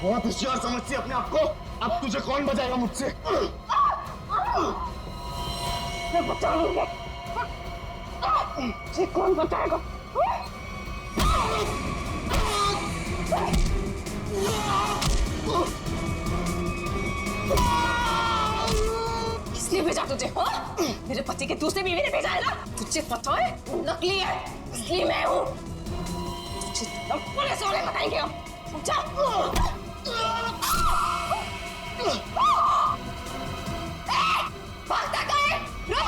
बहुत होशियार समझती है अपने आप को। अब तुझे कौन बचाएगा मुझसे? मैं बचा लूंगा। तुझे कौन बचाएगा? किसने भेजा तुझे? हाँ? मेरे पति के दूसरे बीवी ने भेजा है ना? तुझे पता है नकली है, इसलिए मैं हूँ। तुझे पुलिस वाले बताएंगे हम, समझा? भागता कहाँ है? रुक!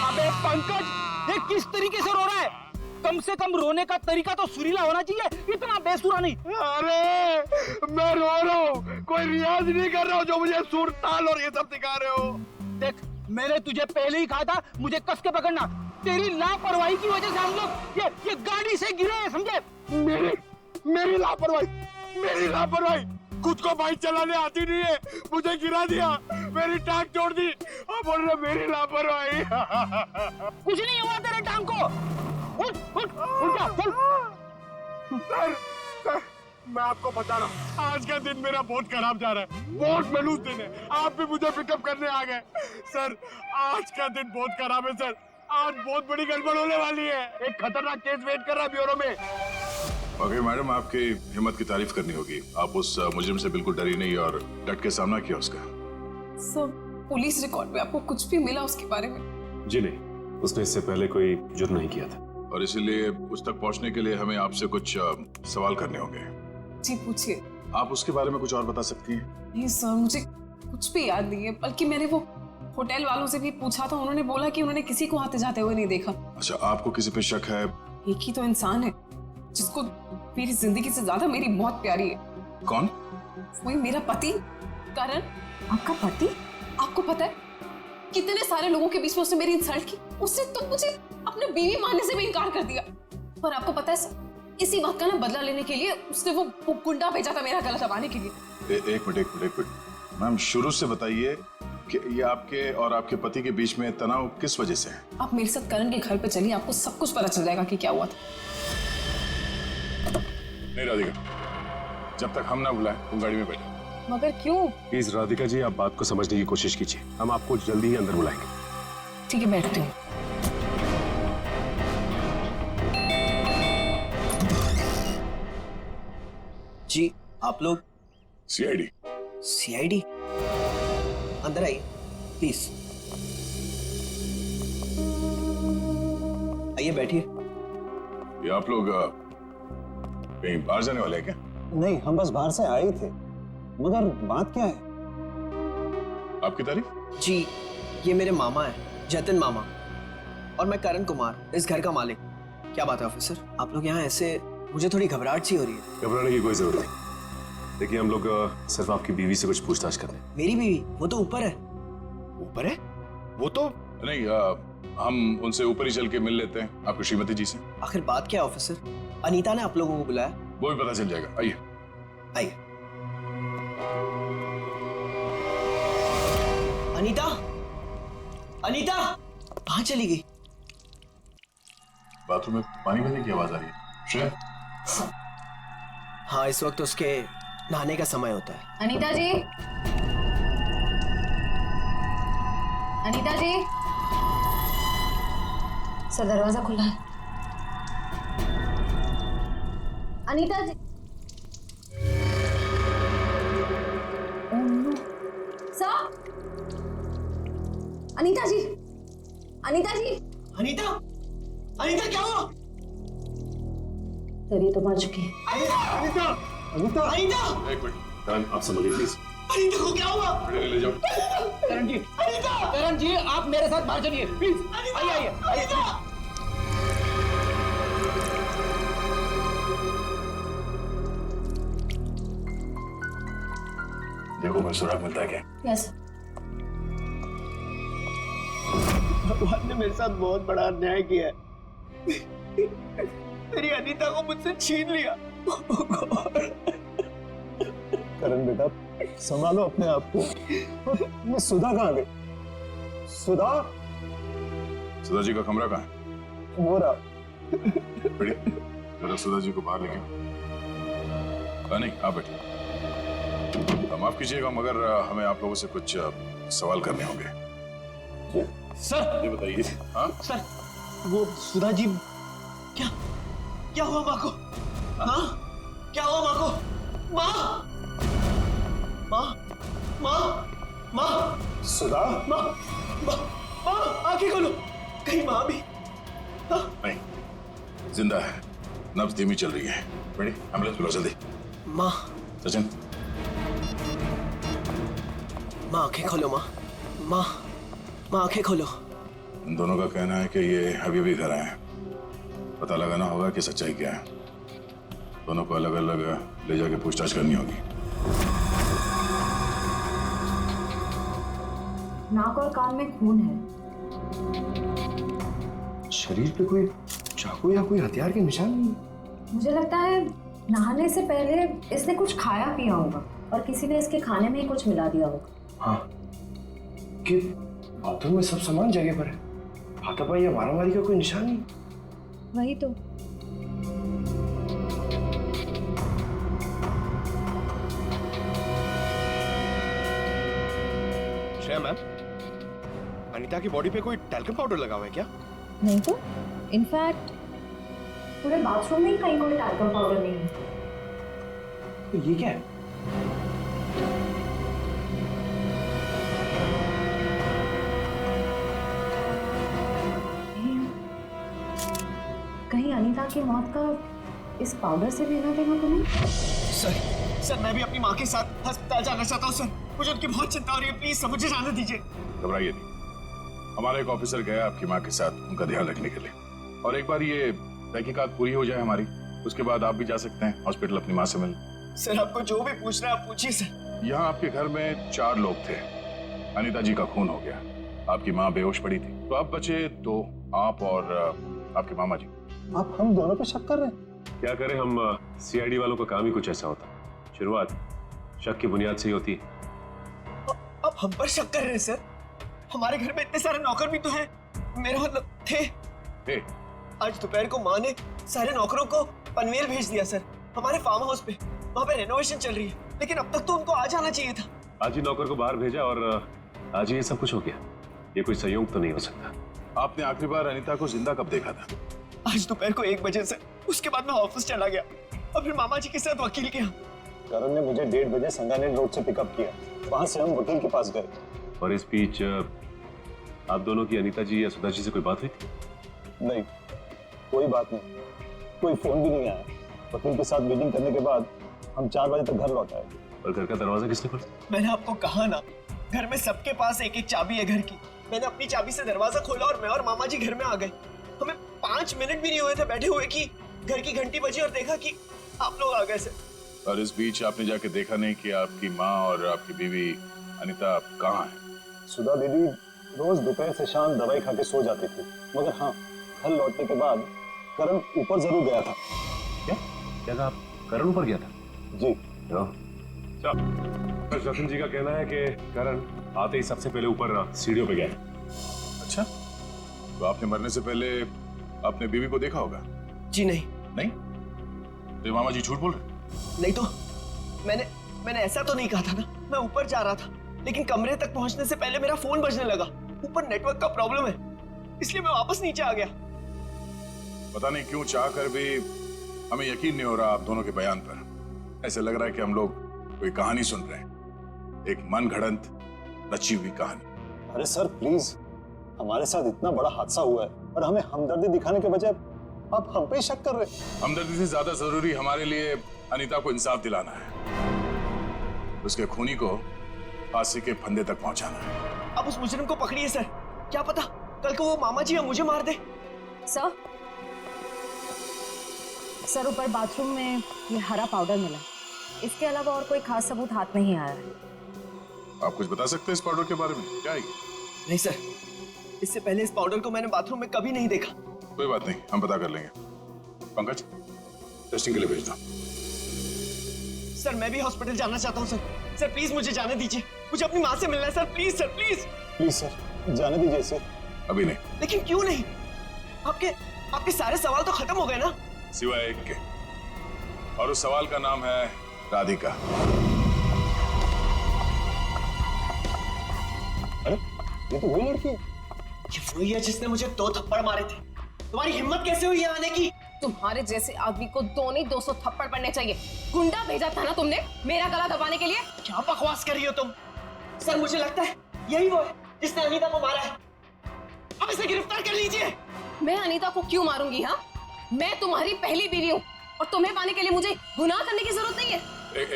अबे पंकज, ये किस तरीके से रो रहा है? कम से कम रोने का तरीका तो सुरीला होना चाहिए, इतना बेसुरा नहीं। अरे मैं रो रहा हूँ, कोई रियाज नहीं कर रहा हूँ जो मुझे सुर ताल और ये सब सिखा रहे हो। देख, मैंने तुझे पहले ही कहा था मुझे कस के पकड़ना। तेरी लापरवाही की वजह से हम लोग ये गाड़ी से गिरे हैं, समझे? मेरी लापरवाही। खुद को बाइक चलाने आती नहीं है, मुझे गिरा दिया, मेरी टांग तोड़ दी और बोल रहे मेरी लापरवाही। कुछ नहीं हुआ तेरे टांग को। उठ जा, चल। सर, मैं आपको बता रहा हूँ, आज का दिन मेरा बहुत खराब जा रहा है, बहुत मनूस दिन है। आप भी मुझे पिकअप करने आ गए। सर, आज का दिन बहुत खराब है सर, आज बहुत बड़ी गड़बड़ होने वाली है। एक खतरनाक केस वेट कर रहा है ब्यूरो में। ओके मैडम, आपकी हिम्मत की तारीफ करनी होगी। आप उस मुजरिम से बिल्कुल डरी नहीं और डट के सामना किया उसका। सर, पुलिस रिकॉर्ड में आपको कुछ भी मिला उसके बारे में? जी नहीं, उसने इससे पहले कोई जुर्म नहीं किया था। और इसीलिए उस तक पहुंचने के लिए हमें आपसे कुछ सवाल करने होंगे। जी पूछिए। आप उसके बारे में कुछ और बता सकती हैं? नहीं सर, मुझे कुछ भी याद नहीं है, बल्कि मैंने वो होटल वालों से भी पूछा था, उन्होंने बोला कि उन्होंने किसी को आते जाते हुए नहीं देखा। अच्छा, आपको किसी पे शक है? एक ही तो इंसान है जिसको मेरी जिंदगी से ज्यादा मेरी मौत प्यारी है। कौन? वही मेरा पति करण। आपका पति? आपको पता है कितने सारे लोगों के बीच में उसने मेरी इंसल्ट की। उसने तो मुझे अपने बीवी मानने से भी इनकार कर दिया। और आपको पता है सर, इसी बात का ना बदला लेने के लिए उसने वो गुंडा भेजा था मेरा गला दबाने के लिए। एक मिनट मैम, शुरू से बताइए कि ये आपके और आपके पति के बीच में तनाव किस वजह से है? आप मेरे साथ करण के घर पे चलिए, आपको सब कुछ पता चल जाएगा कि क्या हुआ था। नहीं राधिका, जब तक हम ना बुलाएं तुम गाड़ी में बैठो। मगर क्यों? प्लीज राधिका जी, आप बात को समझने की कोशिश कीजिए। हम आपको जल्दी ही अंदर बुलाएंगे। ठीक है, बैठती हूँ। जी, आप लोग? सीआईडी। सीआईडी? अंदर आइए प्लीज। आइए बैठिए। ये आप लोग कहीं बाहर जाने वाले हैं क्या? नहीं, हम बस बाहर से आए ही थे। मगर बात क्या है? आपकी तारीफ? जी, ये मेरे मामा है, जतिन मामा, और मैं करण कुमार, इस घर का मालिक। क्या बात है ऑफिसर, आप लोग यहाँ ऐसे? मुझे थोड़ी घबराहट सी हो रही है। घबराने की कोई जरूरत नहीं। देखिए, हम लोग सिर्फ आपकी बीवी से कुछ पूछताछ कर रहे हैं। मेरी बीवी? वो तो ऊपर है। ऊपर है? वो तो नहीं, हम उनसे ऊपर ही चल के मिल लेते हैं, आपकी श्रीमती जी से। आखिर बात क्या है ऑफिसर? अनीता ने आप लोगों को बुलाया? वो भी पता चल जाएगा, आइए। आइए। अनीता, अनीता कहाँ चली गई? बाथरूम में पानी भरने की आवाज आ रही है। श्रेया? हाँ, इस वक्त उसके नहाने का समय होता है। अनीता जी, अनीता जी। सर, दरवाजा खुला है। अनीता जी। सर, अनीता जी, अनीता जी। अनीता, अनीता क्या हुआ? सर, ये तो मर चुकी है। अनीता, अनीता, अनीता, एक मिनट, करण, आप समझिए प्लीज। अनीता को क्या हुआ? ले जाओ। करण जी, आप मेरे साथ बाहर चलिए प्लीज। आइए। देखो मैं सुराग मिलता है क्या? यस। भगवान ने मेरे साथ बहुत बड़ा अन्याय किया है। मेरी अनीता को मुझसे छीन लिया। करण बेटा, संभालो अपने आप को। ये सुधा कहाँ गई? सुधा सुधा जी का कमरा कहाँ है? वो रहा। बढ़िया, जरा सुधा जी को बाहर लेके नहीं, आप बैठिए। माफ कीजिएगा मगर हमें आप लोगों से कुछ सवाल करने होंगे। सर ये बताइए। हाँ सर, वो सुधा जी क्या क्या हुआ माँ को? हाँ क्या हुआ माँ को? माँ माँ माँ माँ सुधा माँ माँ माँ आंखें खोलो, कहीं माँ भी? नहीं, जिंदा है, नब्ज धीमी चल रही है। रेडी, एम्बुलेंस बुलाओ जल्दी। माँ सचिन, माँ आंखें खोलो माँ। माँ माँ आंखें खोलो। इन दोनों का कहना है कि ये अभी भी घर आए हैं। पता लगाना होगा कि सच्चाई क्या है। दोनों को अलग अलग ले जाके पूछताछ करनी होगी। नाक और कान में खून है। शरीर पे कोई चाकू या कोई हथियार के निशान नहीं? मुझे लगता है नहाने से पहले इसने कुछ खाया पिया होगा और किसी ने इसके खाने में ही कुछ मिला दिया होगा। हाँ, कि बाथरूम में सब सामान जगह पर है, हाथापाई या मारामारी का कोई निशान नहीं। वही तो। श्रेया मैम, अनीता की बॉडी पे कोई टैल्कम पाउडर लगा हुआ है क्या? नहीं तो इनफैक्ट पूरे बाथरूम में ही कहीं कोई टैल्कम पाउडर नहीं है। तो ये क्या है? कहीं अनीता की मौत का इस पाउडर से लेना देना तो नहीं? सर मैं भी अपनी माँ के साथ अस्पताल जाना चाहता हूँ सर। मुझे उनकी बहुत चिंता हो रही है, प्लीज सर मुझे जाने दीजिए। घबराइए नहीं, हमारा एक ऑफिसर गया आपकी माँ के साथ उनका ध्यान रखने के लिए। और एक बार ये तहकीकात पूरी हो जाए हमारी, उसके बाद आप भी जा सकते हैं हॉस्पिटल अपनी माँ से मिलने। सर आपको जो भी पूछना है आप पूछिए सर। यहाँ आपके घर में 4 लोग थे। अनीता जी का खून हो गया, आपकी माँ बेहोश पड़ी थी, तो आप बचे 2, आप और आपके मामा जी। आप हम दोनों पे शक कर रहे हैं? क्या करें हम, सीआईडी वालों का काम ही कुछ ऐसा होता है। शुरुआत शक की बुनियाद से ही होती है। आप हम पर शक कर रहे हैं सर? हमारे घर में इतने सारे नौकर भी तो हैं। मेरा मतलब थे। आज दोपहर को माँ ने सारे नौकरों को पनवेल भेज दिया सर, हमारे फार्म हाउस पे। वहाँ पे रेनोवेशन चल रही है, लेकिन अब तक तो उनको आ जाना चाहिए था। आज ही नौकर को बाहर भेजा और आज ही ये सब कुछ हो गया। ये कोई संयोग तो नहीं हो सकता। आपने आखिरी बार अनीता को जिंदा कब देखा था? आज दोपहर को 1 बजे से। उसके बाद मैं ऑफिस चला गया और फिर मामा जी के साथ वकील के यहाँ। करण ने मुझे 1:30 बजे संगानेर रोड से पिकअप किया, वहां से हम वकील के पास गए। और इस बीच आप दोनों की अनीता जी या सुधा जी से कोई बात हुई थी? नहीं, कोई बात नहीं, कोई फोन भी नहीं आया। वकील के साथ मीटिंग करने के बाद हम 4 बजे तक घर लौट आए। और घर का दरवाजा किसने खोला? मैंने आपको कहा ना, घर में सबके पास एक एक चाबी है घर की। मैंने अपनी चाबी से दरवाजा खोला और मैं और मामा जी घर में आ गए। हमें 5 मिनट भी नहीं हुए थे बैठे हुए कि घर की घंटी बजी और देखा कि आप लोग आ गए सर। और इस बीच आपने जाके देखा नहीं कि आपकी माँ और आपकी बीवी अनीता कहाँ है? सुधा दीदी रोज दोपहर से शाम दवाई खा के सो जाती थी, मगर हाँ, घर लौटने के बाद करण ऊपर जरूर गया था। क्या कहा आप? करण ऊपर गया था? जी। रतन जी का कहना है कि करण आते ही सबसे पहले ऊपर सीढ़ियों पे गया। अच्छा, तो आपने मरने से पहले अपने बीवी को देखा होगा? जी नहीं। नहीं? तो मामा जी झूठ बोल रहे? नहीं तो मैंने ऐसा तो नहीं कहा था ना। मैं ऊपर जा रहा था, लेकिन कमरे तक पहुंचने से पहले मेरा फोन बजने लगा। ऊपर नेटवर्क का प्रॉब्लम है, इसलिए मैं वापस नीचे आ गया। पता नहीं क्यों चाह कर भी हमें यकीन नहीं हो रहा आप दोनों के बयान पर। ऐसे लग रहा है कि हम लोग कोई कहानी सुन रहे हैं, एक मन घड़ंत रची हुई कहानी। अरे सर प्लीज, हमारे साथ इतना बड़ा हादसा हुआ है और हमें हमदर्दी दिखाने के बजाय आप हम पे ही शक कर रहे हैं। हमदर्दी से ज्यादा जरूरी हमारे लिए अनीता को इंसाफ दिलाना है, उसके खूनी को फांसी के फंदे तक पहुंचाना है। अब उस मुजरिम को पकड़िए सर, क्या पता कल को वो मामा जी मुझे मार दे। सर ऊपर बाथरूम में ये हरा पाउडर मिला, इसके अलावा और कोई खास सबूत हाथ में ही आया है। आप कुछ बता सकते हैं इस पाउडर के बारे में? क्या है? नहीं सर, इससे पहले इस पाउडर को मैंने बाथरूम में कभी नहीं देखा। कोई बात नहीं, हम पता कर लेंगे। पंकज, टेस्टिंग के लिए भेज दो। सर मैं भी हॉस्पिटल जाना चाहता हूँ सर। सर प्लीज मुझे जाने दीजिए, मुझे अपनी माँ से मिलना है sir. Please sir, please please sir, जाने दीजिए इसे। अभी नहीं। लेकिन क्यों नहीं? आपके आपके सारे सवाल तो खत्म हो गए ना? सिवाय एक के, और उस सवाल का नाम है राधिका। अरे ये तो वही लड़की है। ये वही है जिसने मुझे 2 थप्पड़ मारे थे। तुम्हारी हिम्मत कैसे हुई यहाँ आने की? तुम्हारे जैसे आदमी को 2 नहीं 200 थप्पड़ पड़ने चाहिए। गुंडा भेजा था ना तुमने मेरा गला दबाने के लिए? क्या बकवास कर रही हो तुम? सर मुझे लगता है यही वो है जिसने अनीता को मारा है। अब इसे गिरफ्तार कर लीजिए। मैं अनीता को क्यों मारूंगी? हाँ, मैं तुम्हारी पहली बीवी हूँ और तुम्हें पाने के लिए मुझे गुनाह करने की जरूरत नहीं है।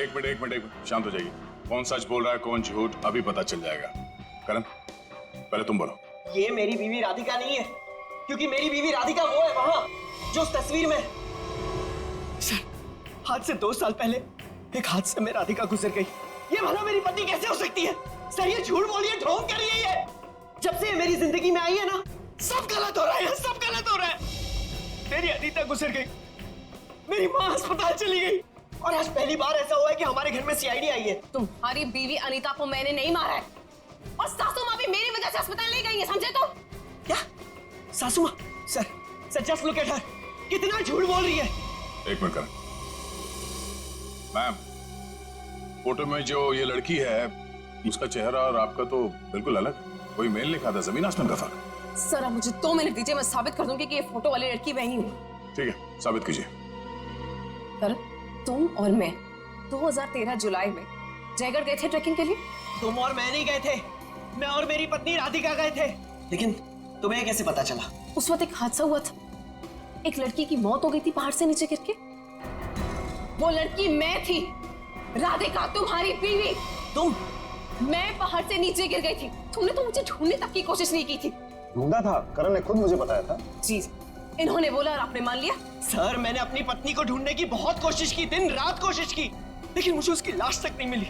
एक मिनट, शांत हो जाइए। कौन सच बोल रहा है कौन झूठ अभी पता चल जाएगा। करण, पहले तुम बोलो। ये मेरी बीवी राधिका नहीं है, क्योंकि मेरी बीवी राधिका वो है वहां जो उस तस्वीर में। सर आज से 2 साल पहले एक हादसे में राधिका गुजर गई। ये भला मेरी पत्नी कैसे हो सकती है? सर ये झूठ बोल रही है, ढोंग कर रही है ये। जब से ये मेरी जिंदगी में आई है ना, सब गलत हो रहा है, सब गलत हो रहा है। मेरी अनीता गुजर गई, मेरी माँ अस्पताल चली गई, और आज पहली बार ऐसा हुआ है कि हमारे घर में सीआईडी आई है। तुम्हारी बीवी अनीता को मैंने नहीं मारा है, और सासू माँ भी मेरी वजह से अस्पताल नहीं गई है, समझे? तो क्या सासू माँ? Sir just look at her, कितना झूठ बोल रही है। एक मिनट करण। मैम, फोटो में जो ये लड़की है उसका चेहरा और आपका तो बिल्कुल अलग, कोई मेल नहीं खाता, जमीन आसमान का फर्क। सर अब मुझे 2 मिनट दीजिए, मैं साबित कर दूंगी कि ये फोटो वाली लड़की वही हूँ। ठीक है, साबित कीजिए। करण, तुम और मैं 2013 जुलाई में जयगढ़ गए थे ट्रैकिंग के लिए। तुम और मैं नहीं गए थे, मैं और मेरी पत्नी राधिका गए थे। लेकिन तुम्हें कैसे पता चला? उस वक्त एक हादसा हुआ था, एक लड़की की मौत हो गई थी पहाड़ से नीचे गिर के। वो लड़की मैं थी, राधिका तुम्हारी बीवी। तुम? मैं पहाड़ से नीचे गिर गई थी, तुमने तो मुझे ढूंढने तक की कोशिश नहीं की थी। ढूंढा था, करण ने खुद मुझे बताया था। जी, इन्होंने बोला और आपने मान लिया। सर मैंने अपनी पत्नी को ढूंढने की बहुत कोशिश की, दिन रात कोशिश की, लेकिन मुझे उसकी लाश तक नहीं मिली।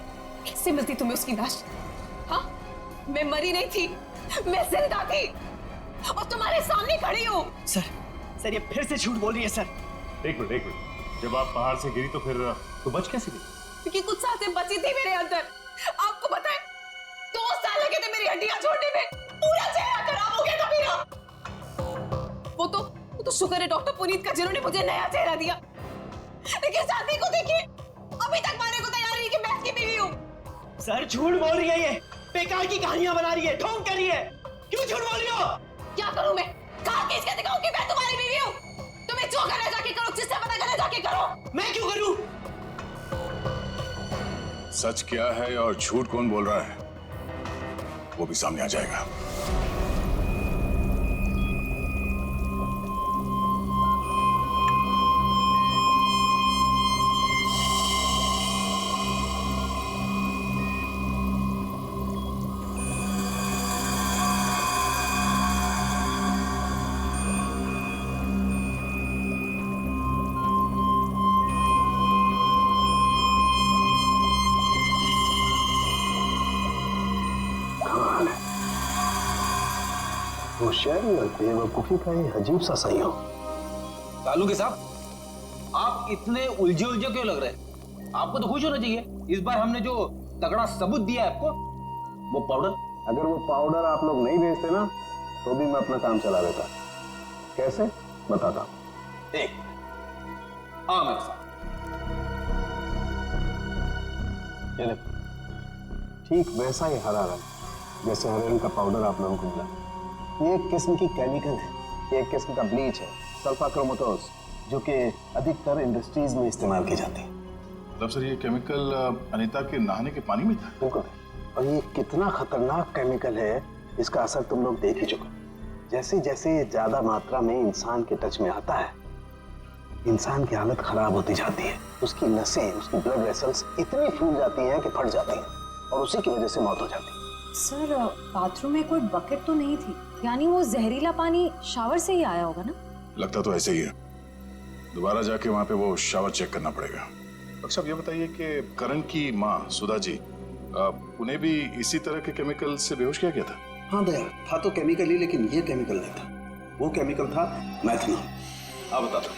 कैसे मिलती तुम्हें उसकी लाश? हाँ, मैं मरी नहीं थी, मैं जिंदा थी और तुम्हारे सामने खड़ी हूँ। सर ये फिर से झूठ बोल रही है सर। एक मिनट, जब आप पहाड़ से गिरी तो फिर तो बच कैसे गई? क्योंकि कुछ सांसें बची थी मेरे अंदर। आपको पता है 2 साल लगे थे मेरी हड्डियां छोड़ने में, पूरा चेहरा खराब हो गया था मेरा। वो तो शुक्र है डॉक्टर पुनीत का जिन्होंने मुझे नया चेहरा दिया, लेकिन शादी को देखिए, अभी तक मानने को तैयार नहीं कि मैं इसकी बीवी हूँ। सर झूठ बोल रही है, ये बेकार की कहानियां बना रही है, ढोंग कर रही है। क्यों झूठ बोल रही हो? क्या करूं मैं? कहां किस के दिखाऊं कि मैं तुम्हारी बीवी हूं? तुम्हें जो करना जाके करो, जिससे पता करना जाके करो। मैं क्यों करूं? सच क्या है और झूठ कौन बोल रहा है वो भी सामने आ जाएगा। होशियारी और बेवकूफी का ये अजीब सा संयोग। तालुके साहब, आप इतने उलझे क्यों लग रहे हैं? आपको तो खुश होना चाहिए, इस बार हमने जो तगड़ा सबूत दिया है आपको, वो पाउडर। अगर वो पाउडर आप लोग नहीं भेजते ना तो भी मैं अपना काम चला देता। कैसे बताता हूं। एक हाँ मेरे साथ ये देखो, ठीक वैसा ही हरा रंग जैसे हरे रंग का पाउडर आप लोगों को मिला। ये एक किस्म की केमिकल है, ये एक किस्म का ब्लीच है, सल्फा क्रोमेटोज, जो कि अधिकतर इंडस्ट्रीज में इस्तेमाल की जाती है। मतलब सर ये केमिकल अनीता के नहाने के पानी में था? बिल्कुल। और ये कितना खतरनाक केमिकल है इसका असर तुम लोग देख ही चुके। जैसे जैसे ये ज्यादा मात्रा में इंसान के टच में आता है, इंसान की हालत खराब होती जाती है। उसकी नसें, उसकी ब्लड वेसल्स इतनी फूल जाती हैं कि फट जाती हैं और उसी की वजह से मौत हो जाती है। सर बाथरूम में कोई बकेट तो नहीं थी, यानी वो जहरीला पानी शावर से ही आया होगा ना? लगता तो ऐसे ही है। दोबारा जाके वहां पे वो शावर चेक करना पड़ेगा। डॉक्टर साहब ये बताइए कि करण की माँ सुधा जी, उन्हें भी इसी तरह के केमिकल से बेहोश किया गया था? हाँ दया, था तो केमिकल ही, लेकिन ये केमिकल नहीं था। वो केमिकल था मैथनॉल। आप बता दो।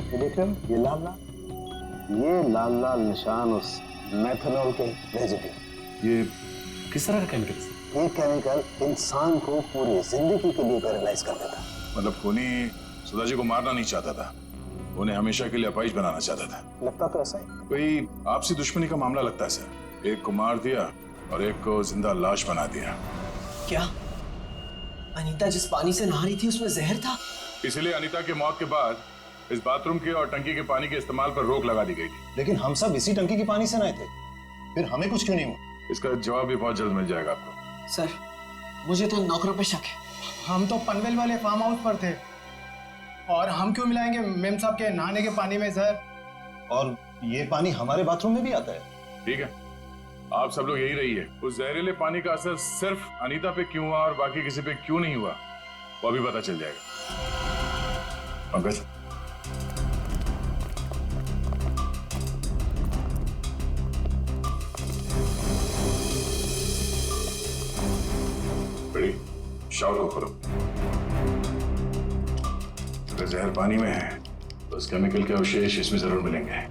ये देख रहे हो, ये लाल लाल निशान उस मैथनॉल के रेजिड्यू। ये किस तरह का केमिकल है? ये केमिकल इंसान को पूरी जिंदगी के लिए पैरालाइज कर देता। मतलब खूनी सुधा जी को मारना नहीं चाहता था, उन्हें हमेशा के लिए अपाहिज बनाना चाहता था। लगता तो ऐसा ही। कोई आपसी दुश्मनी का मामला लगता है सर। एक को मार दिया और एक को जिंदा लाश बना दिया। क्या अनीता जिस पानी से नहा रही थी उसमें जहर था? इसलिए अनीता की मौत के बाद इस बाथरूम के और टंकी के पानी के इस्तेमाल पर रोक लगा दी गई थी। लेकिन हम सब इसी टंकी के पानी से नहाए थे, फिर हमें कुछ क्यों नहीं हुआ? इसका जवाब भी बहुत जल्द मिल जाएगा आपको। सर मुझे तो नौकरों पे शक है। हम तो पनवेल वाले फार्म हाउस पर थे और हम क्यों मिलाएंगे मेम साहब के नहाने के पानी में जहर? और ये पानी हमारे बाथरूम में भी आता है। ठीक है, आप सब लोग यही रहिए। उस जहरीले पानी का असर सिर्फ अनीता पे क्यों हुआ और बाकी किसी पे क्यों नहीं हुआ, वो भी पता चल जाएगा। पंकज, बड़ी शावर को खोलो। अगर जहर पानी में है तो उस केमिकल के अवशेष इसमें जरूर मिलेंगे।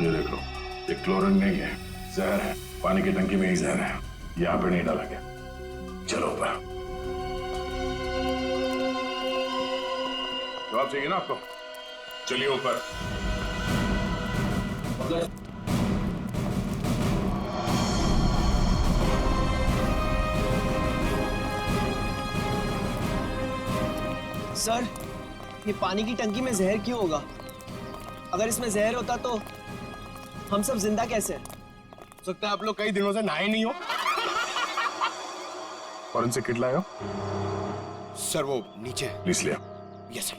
ये देख लो, ये क्लोरीन नहीं है, जहर है। पानी की टंकी में ही जहर है, यहाँ पे नहीं डाला गया। चलो ऊपर। जवाब चाहिए ना आपको? चलिए ऊपर। सर ये पानी की टंकी में जहर क्यों होगा? अगर इसमें जहर होता तो हम सब जिंदा कैसे? हो सकता है आप लोग कई दिनों से नहाए नहीं हो। फॉरेंसिक किट लाए हो? सर वो नीचे। प्लीज लिया। Yes sir.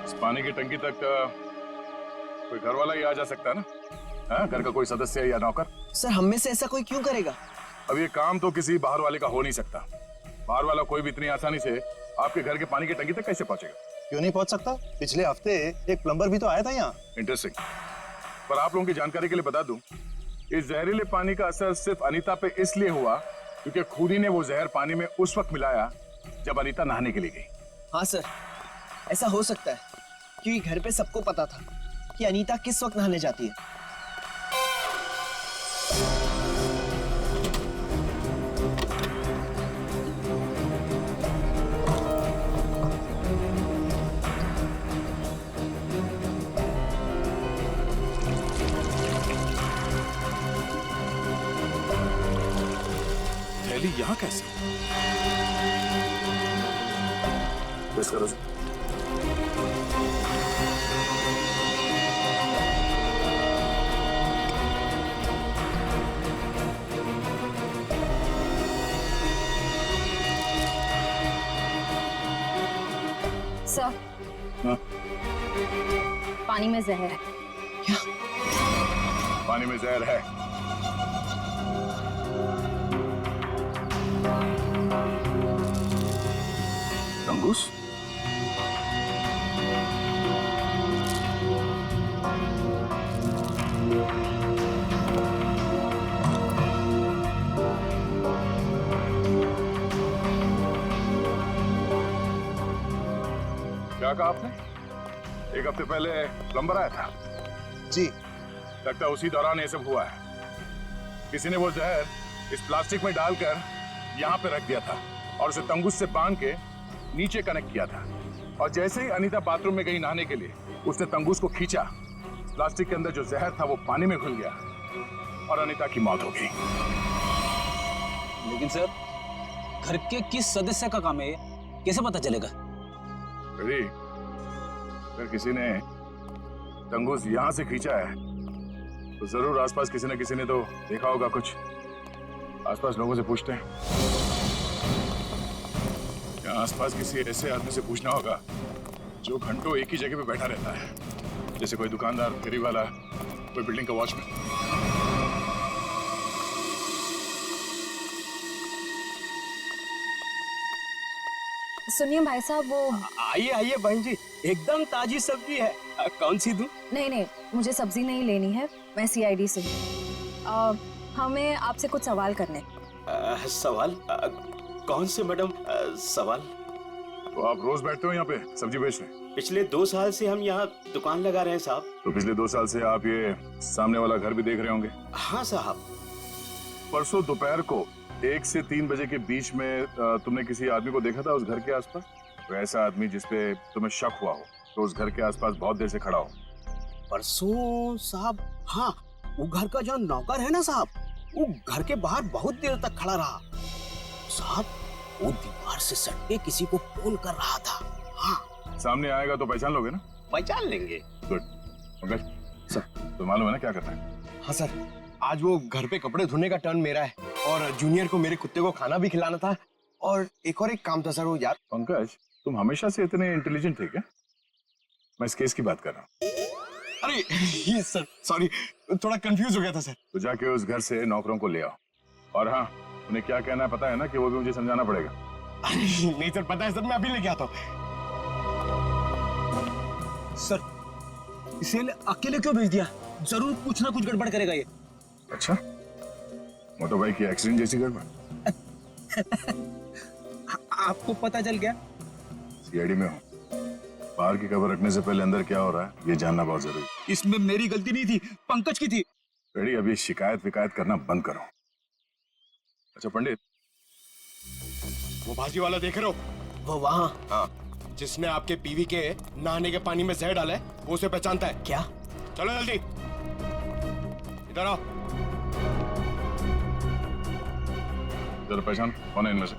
इस पानी की टंकी तक कोई घर वाला ही आ जा सकता है ना? हाँ, घर का कोई सदस्य या नौकर? सर हम में से ऐसा कोई क्यों करेगा? अब ये काम तो किसी बाहर वाले का हो नहीं सकता। बाहर वाला कोई भी इतनी आसानी से आपके घर के पानी की टंकी तक कैसे पहुंचेगा? क्यों नहीं पहुंच सकता? पिछले हफ्ते एक प्लम्बर भी तो आया था यहाँ। इंटरेस्टिंग। पर आप लोगों की जानकारी के लिए बता दूं, इस जहरीले पानी का असर सिर्फ अनीता पे इसलिए हुआ क्योंकि खूनी ने वो जहर पानी में उस वक्त मिलाया जब अनीता नहाने के लिए गई। हाँ सर ऐसा हो सकता है क्योंकि घर पे सबको पता था कि अनीता किस वक्त नहाने जाती है। थैली यहाँ कैसे? बस करो। सर हाँ? पानी में जहर है। क्या? पानी में जहर है? तंगुस? क्या कहा आपने? एक हफ्ते पहले प्लम्बर आया था? जी। लगता है उसी दौरान ये सब हुआ है। किसी ने वो जहर इस प्लास्टिक में डालकर यहाँ पे रख दिया था और उसे तंगुस से बांध के नीचे कनेक्ट किया था। और जैसे ही अनीता बाथरूम में गई नहाने के लिए, उसने तंगुस को खींचा। प्लास्टिक के अंदर जो जहर था वो पानी में घुल गया और अनीता की मौत हो गई। लेकिन सर घर के किस सदस्य का काम है ये? कैसे पता चलेगा? अरे अगर किसी ने तंगुस यहाँ से खींचा है तो जरूर आसपास किसी न किसी ने तो देखा होगा कुछ। आसपास लोगों से पूछते हैं। या आसपास किसी ऐसे आदमी से पूछना होगा जो घंटों एक ही जगह पे बैठा रहता है, जैसे कोई दुकानदार, फेरी वाला, कोई बिल्डिंग का वॉचमैन। सुनिए भाई साहब, वो आइए आइए बहन जी, एकदम ताजी सब्जी है। कौन सी दूं? नहीं, मुझे सब्जी नहीं लेनी है, मैं सीआईडी से हूँ। हमें आपसे कुछ सवाल करने। सवाल? कौन से मैडम सवाल? तो आप रोज बैठते हो यहाँ पे सब्जी बेच रहे? पिछले 2 साल से हम यहाँ दुकान लगा रहे हैं साहब। तो पिछले 2 साल से आप ये सामने वाला घर भी देख रहे होंगे? हाँ साहब। परसों दोपहर को 1 से 3 बजे के बीच में तुमने किसी आदमी को देखा था उस घर के आसपास? तो ऐसा आदमी जिसपे तुम्हें शक हुआ हो, तो उस घर के आसपास बहुत देर से खड़ा हो। परसों साहब, हाँ, वो घर का जो नौकर है ना साहब, वो घर के बाहर बहुत देर तक खड़ा रहा साहब। वो दीवार से सट के किसी को फोन कर रहा था। हाँ, सामने आएगा तो पहचान लोगे ना? पहचान लेंगे। गुड। पंकज सर, तो मालूम है ना क्या करना है? हाँ सर, आज वो घर पे कपड़े धोने का टर्न मेरा है और जूनियर को मेरे कुत्ते को खाना भी खिलाना था और एक काम था सर वो यार। पंकज, तुम हमेशा से इतने इंटेलिजेंट थे क्या? मैं इस केस की बात कर रहा हूँ। अरे ये सर सॉरी, थोड़ा कंफ्यूज हो गया था सर। तो जाके उस घर से नौकरों को ले आओ। और हाँ, उन्हें क्या कहना है पता है ना, कि वो भी मुझे समझाना पड़ेगा। नहीं सर, पता है सर, मैं अभी लेके आता हूँ। सर, इसे अकेले क्यों भेज दिया? जरूर कुछ ना कुछ गड़बड़ करेगा ये। अच्छा, मोटो बाइक की एक्सीडेंट जैसी गड़बड़? आपको पता चल गया? सीआईडी में हूँ, बाहर की खबर रखने से पहले अंदर क्या हो रहा है ये जानना बहुत जरूरी। इसमें मेरी गलती नहीं थी, पंकज की थी। रेडी, अभी शिकायत विकायत करना बंद करो। अच्छा पंडित, वो भाजी वाला देख रहे हो? वो वहाँ। हाँ, जिसने आपके बीवी के नहाने के पानी में जहर डाला है, वो उसे पहचानता है क्या? चलो जल्दी इधर आओ। जरा पहचान कौन है इनमें से?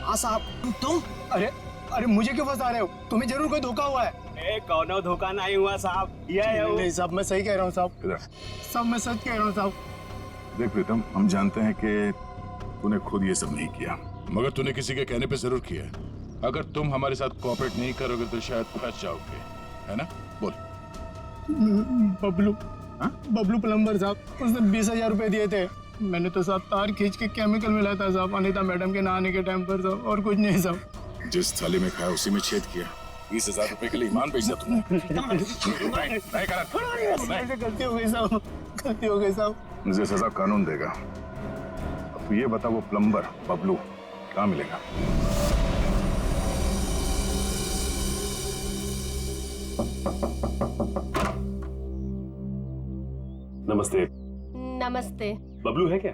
हाँ साहब। तुम? अरे अरे मुझे क्यों फंसा रहे हो? तुम्हें जरूर कोई धोखा हुआ है। कौनो धोखा नहीं हुआ साहब, ये है वो। नहीं साहब, मैं सही कह रहा हूँ साहब। इधर साहब मैं सच कह रहा हूँ साहब। देख प्रीतम, हम जानते हैं कि तूने खुद ये सब नहीं किया, मगर तूने किसी के कहने पे जरूर किया है। अगर तुम हमारे साथ कोऑपरेट नहीं करोगे तो शायद फंस जाओगे, है ना? बोल। बबलू, हाँ? बबलू प्लम्बर साहब, उसने 20,000 रुपए दिए थे। मैंने तो साहब तार खींच के केमिकल मिलाया था साहब, अनीता मैडम के नहाने के टाइम पर साहब, और कुछ नहीं साहब। जिस थाली में खाया उसी में छेद किया। 20,000 रुपए के लिए ईमान बेच दिया तुमने। नहीं करा। गलती हो गई साहब, गलती हो गई साहब। मुझे सजा कानून देगा। अब ये बता, वो प्लम्बर बबलू कहाँ मिलेगा? नमस्ते। नमस्ते। बबलू है क्या?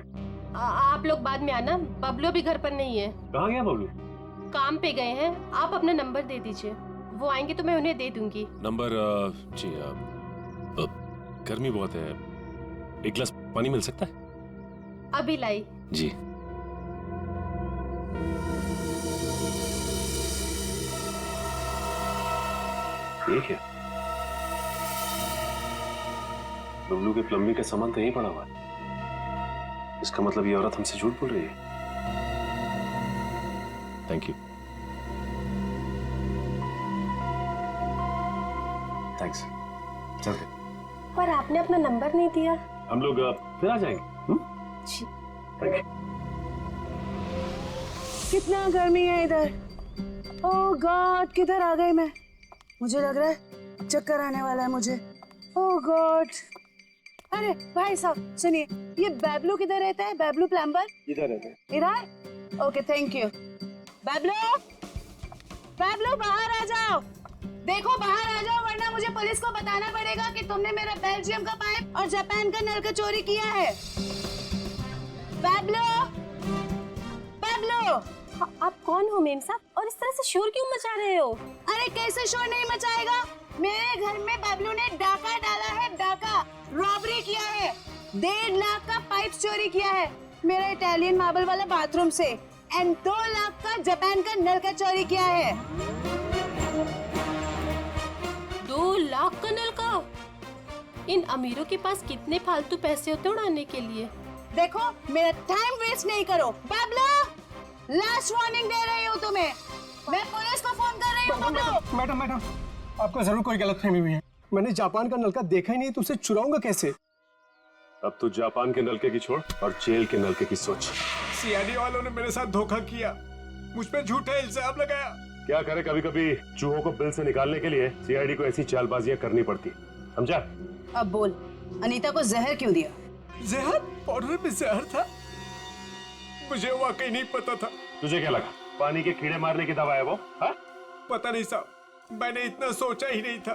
आप लोग बाद में आना, बबलू अभी घर पर नहीं है। कहाँ गया बबलू? काम पे गए हैं। आप अपना नंबर दे दीजिए, वो आएंगे तो मैं उन्हें दे दूंगी। नंबर? जी, गर्मी बहुत है, एक गिलास पानी मिल सकता है? अभी लाई। जी। ठीक है। बबलू के प्लम्बिंग का सामान तो यहीं पड़ा हुआ है। इसका मतलब ये औरत हमसे झूठ बोल रही है। Thank you. थैंक्स। चलते। पर आपने अपना नंबर नहीं दिया। हम लोग फिर आ जाएंगे। जी। Thank you. कितना गर्मी है इधर। ओह गॉड, किधर आ गई मैं? मुझे लग रहा है चक्कर आने वाला है मुझे। ओह गॉड। अरे भाई साहब सुनिए, ये बैबलू किधर रहता है? बैबलू प्लम्बर इधर रहते हैं। इधर? Okay thank you. Bablu, Bablu बाहर आ जाओ। देखो बाहर आ जाओ, वरना मुझे पुलिस को बताना पड़ेगा कि तुमने मेरा बेल्जियम का पाइप और जापान का नल का चोरी किया है। बैबलू, बैबलू। आप कौन हो मेम साहब, और इस तरह से शोर क्यों मचा रहे हो? अरे कैसे शोर नहीं मचाएगा? मेरे घर में बबलू ने डाका डाला है, डाका रॉबरी किया है। 1.5 लाख का पाइप चोरी किया है मेरा इटालियन मार्बल वाला बाथरूम से, एंड 2 लाख का जापान का नल का चोरी किया है। 2 लाख का नल का? इन अमीरों के पास कितने फालतू पैसे होते उड़ाने के लिए। देखो मेरा टाइम वेस्ट नहीं करो। बबलू, लास्ट वार्निंग दे रही हूँ तुम्हें, मैं पुलिस को फोन कर रही हूँ। बबलू। मैडम मैडम, आपको जरूर कोई गलतफहमी हुई है। मैंने जापान का नलका देखा ही नहीं, तो उसे चुराऊंगा कैसे? अब तो जापान के नलके की छोड़ और जेल के नलके की सोच। सीआईडी वालों ने मेरे साथ धोखा किया। मुझ पे झूठा इल्जाम लगाया। क्या करे, कभी कभी चूहों को बिल से निकालने के लिए सीआईडी को ऐसी चालबाजियां करनी पड़ती, समझा? अब बोल, अनीता को जहर क्यों दिया? जहर? पाउडर में जहर था? मुझे वाकई नहीं पता था। तुझे क्या लगा पानी के कीड़े मारने की दवा है वो? हाँ? पता नहीं साहब, मैंने इतना सोचा ही नहीं था।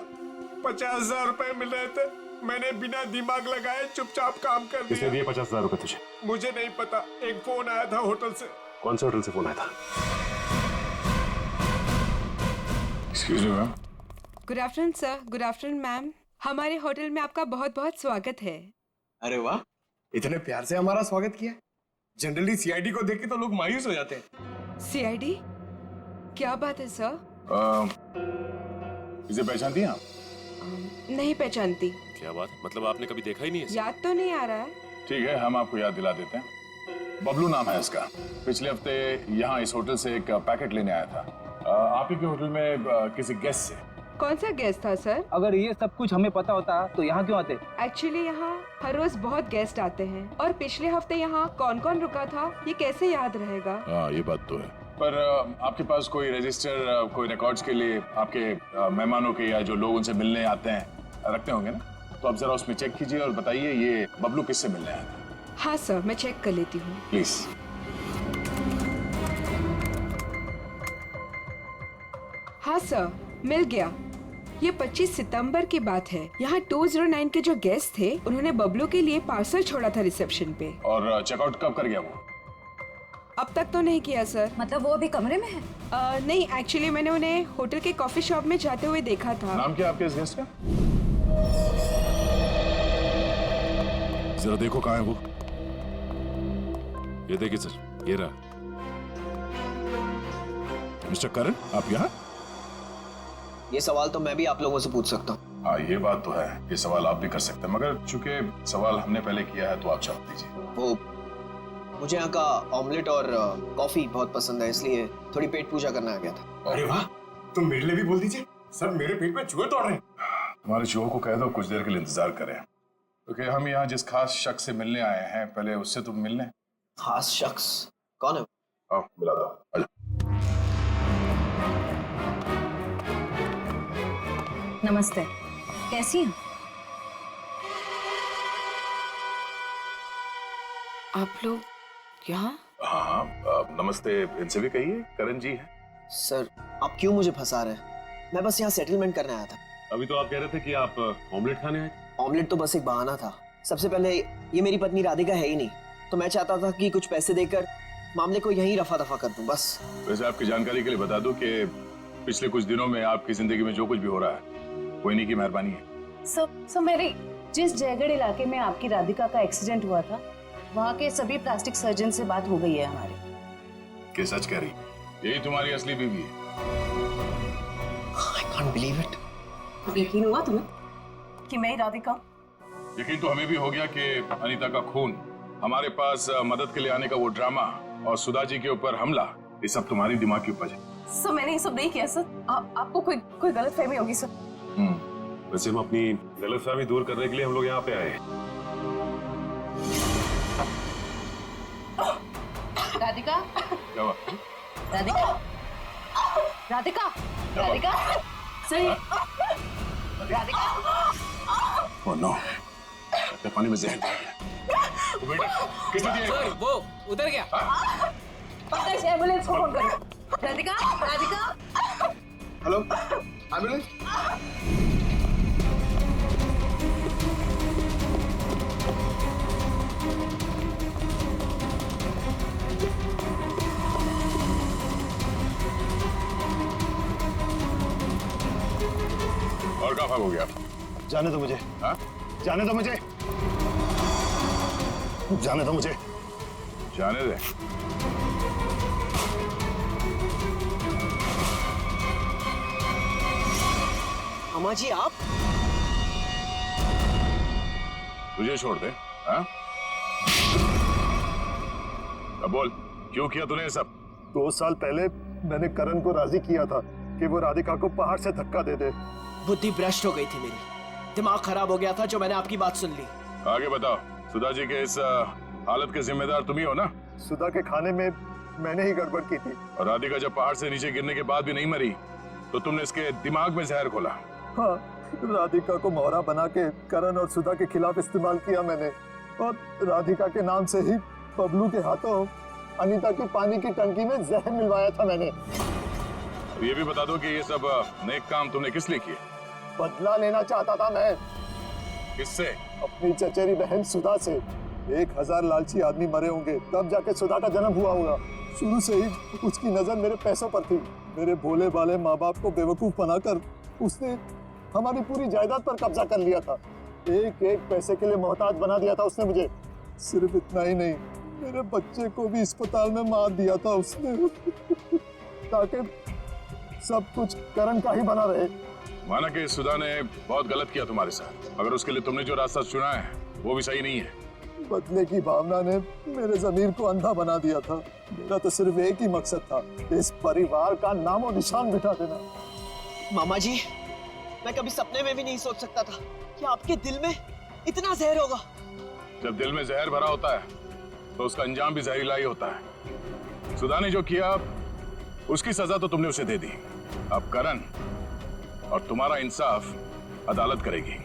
50,000 रुपए मिल रहे थे, मैंने बिना दिमाग लगाए चुपचाप काम कर दिया। किसने दिए 50,000 रुपए तुझे? मुझे नहीं पता, एक फोन आया था होटल से। कौन से होटल से फोन आया था? Excuse me ma'am. Good afternoon sir. Good afternoon ma'am. हमारे होटल में आपका बहुत बहुत स्वागत है। अरे वाह, इतने प्यार से हमारा स्वागत किया। जनरली सीआईडी को देख के तो लोग मायूस हो जाते हैं। सीआईडी? क्या बात है सर? इसे पहचानती हैं आप? नहीं पहचानती। क्या बात, मतलब आपने कभी देखा ही नहीं है? याद तो नहीं आ रहा है। ठीक है, हम आपको याद दिला देते हैं। बबलू नाम है इसका। पिछले हफ्ते यहाँ इस होटल से एक पैकेट लेने आया था आप ही के होटल में किसी गेस्ट से। कौन सा गेस्ट था सर? अगर ये सब कुछ हमें पता होता तो यहाँ क्यों आते? एक्चुअली यहाँ हर रोज बहुत गेस्ट आते हैं और पिछले हफ्ते यहाँ कौन कौन रुका था ये कैसे याद रहेगा? हाँ, ये बात तो है। पर आपके पास कोई रजिस्टर, कोई रिकॉर्ड्स के लिए आपके मेहमानों के या जो लोग उनसे मिलने आते हैं रखते होंगे ना? तो आप जरा उसमें चेक कीजिए और बताइए ये बबलू किससे मिलने आया था। हाँ सर, मैं चेक कर लेती हूँ। प्लीज। हाँ सर, मिल गया। ये 25 सितंबर की बात है। यहाँ 209 के जो गेस्ट थे उन्होंने बबलू के लिए पार्सल छोड़ा था रिसेप्शन पे। और चेकआउट कब कर गया वो? अब तक तो नहीं किया सर। मतलब वो अभी कमरे में है? नहीं, एक्चुअली मैंने उन्हें होटल के कॉफी शॉप में जाते हुए देखा था। नाम क्या आपके इस गेस्ट का? जरा देखो कहाँ है वो। ये देखिए सर, ये रहा। मिस्टर करण, आप यहाँ? ये सवाल तो मैं भी आप लोगों से पूछ सकता हूँ। हाँ, ये बात तो है, ये सवाल आप भी कर सकते हैं, मगर चूंकि सवाल हमने पहले किया है तो आप जवाब दीजिए। वो मुझे यहाँ का ऑमलेट और कॉफी बहुत पसंद है, इसलिए थोड़ी पेट पूजा करने आ गया था। अरे वाह, तुम मेरे लिए भी बोल दीजिए। सर, मेरे पेट में चूहे दौड़ रहे हैं। तुम्हारे चूहों को कह दो कुछ देर के लिए इंतजार करें, क्योंकि हम यहाँ जिस खास शख्स से मिलने आए हैं पहले उससे तुम मिलने। खास शख्स कौन है? आओ मिला दो, आजा। नमस्ते, कैसी हैं? आप लोग यहाँ? हाँ हाँ, नमस्ते इनसे भी कहिए, करण जी है। सर, आप क्यों मुझे फंसा रहे हैं? मैं बस यहाँ सेटलमेंट करने आया था। अभी तो आप कह रहे थे कि आप ऑमलेट खाने आए। ऑमलेट तो बस एक बहाना था। सबसे पहले ये मेरी पत्नी राधिका है ही नहीं, तो मैं चाहता था कि कुछ पैसे देकर मामले को यहीं रफा दफा कर दूं, बस। वैसे आपकी जानकारी के लिए बता दूं कि पिछले कुछ दिनों में आपकी जिंदगी में जो कुछ भी हो रहा है वो इन्हीं की मेहरबानी है। सर मेरी जिस जयगढ़ इलाके में आपकी राधिका का एक्सीडेंट हुआ था, वहाँ के सभी प्लास्टिक सर्जन से बात हो गई है हमारी। क्या सच कह रही? यही तुम्हारी असली बीवी है? I can't believe it. यकीन हुआ तुम्हें कि मैं ही राधिका? यकीन तो हमें भी हो गया कि अनीता का खून, हमारे पास मदद के लिए आने का वो ड्रामा और सुधा जी के ऊपर हमला, ये सब तुम्हारी दिमाग की उपज है। सर, मैंने ये सब नहीं किया सर। आपको कोई गलतफहमी होगी सर। वैसे हम अपनी गलतफहमी दूर करने के लिए हम लोग यहाँ पे आए हैं। राधिका, क्या हुआ? राधिका, राधिका, राधिका, सही, राधिका। ओह नो, लगता है पानी में जहर डाल दिया। बेटा, किसने दिया? सर, वो उधर गया। पता है, एम्बुलेंस को फोन करो। राधिका, राधिका। Hello, ambulance. और कहाँ भाग हो गया? जाने दो मुझे। हाँ? जाने दो मुझे। जाने दो मुझे। जाने दे। अम्मा जी, आप? तुझे छोड़ दे? हाँ? अब बोल, क्यों किया तूने ये सब? 2 साल पहले मैंने करण को राजी किया था कि वो राधिका को पहाड़ से धक्का दे दे। बुद्धि भ्रष्ट हो गई थी मेरी, दिमाग खराब हो गया था जो मैंने आपकी बात सुन ली। आगे बताओ, सुधा जी के इस हालत के जिम्मेदार तुम ही हो ना? सुधा के खाने में मैंने ही गड़बड़ की थी। और राधिका जब पहाड़ से नीचे गिरने के बाद भी नहीं मरी तो तुमने इसके दिमाग में जहर घोला। हाँ, राधिका को मोहरा बना के करण और सुधा के खिलाफ इस्तेमाल किया मैंने, और राधिका के नाम से ही बबलू के हाथों अनीता की पानी की टंकी में जहर मिलवाया था मैंने। अब ये भी बता दो कि ये सब नेक काम तुमने किस लिए किए? बदला लेना चाहता था मैं। किससे? अपनी चचेरी बहन सुधा से। 1000 लालची आदमी मरे होंगे तब जाके सुधा का जन्म हुआ होगा। शुरू से ही उसकी नजर मेरे पैसों पर थी। मेरे भोले भाले माँ बाप को बेवकूफ बनाकर उसने हमारी पूरी जायदाद पर कब्जा कर लिया था। एक एक पैसे के लिए मोहताज बना दिया था उसने मुझे। सिर्फ इतना ही नहीं, मेरे बच्चे को भी अस्पताल में मार दिया था उसने ताकि सब कुछ करण का ही बना रहे। माना कि सुधा ने बहुत गलत किया तुम्हारे साथ, अगर उसके लिए तुमने जो रास्ता चुना है वो भी सही नहीं है। बदले की भावना ने मेरे ज़मीर को अंधा बना दिया था। मेरा तो सिर्फ एक ही मकसद था, इस परिवार का नामो निशान मिटा देना। मामा जी, मैं कभी सपने में भी नहीं सोच सकता था कि आपके दिल में इतना जहर होगा। जब दिल में जहर भरा होता है तो उसका अंजाम भी जहरीला ही होता है। सुधा ने जो किया उसकी सजा तो तुमने उसे दे दी। अब करण और तुम्हारा इंसाफ अदालत करेगी।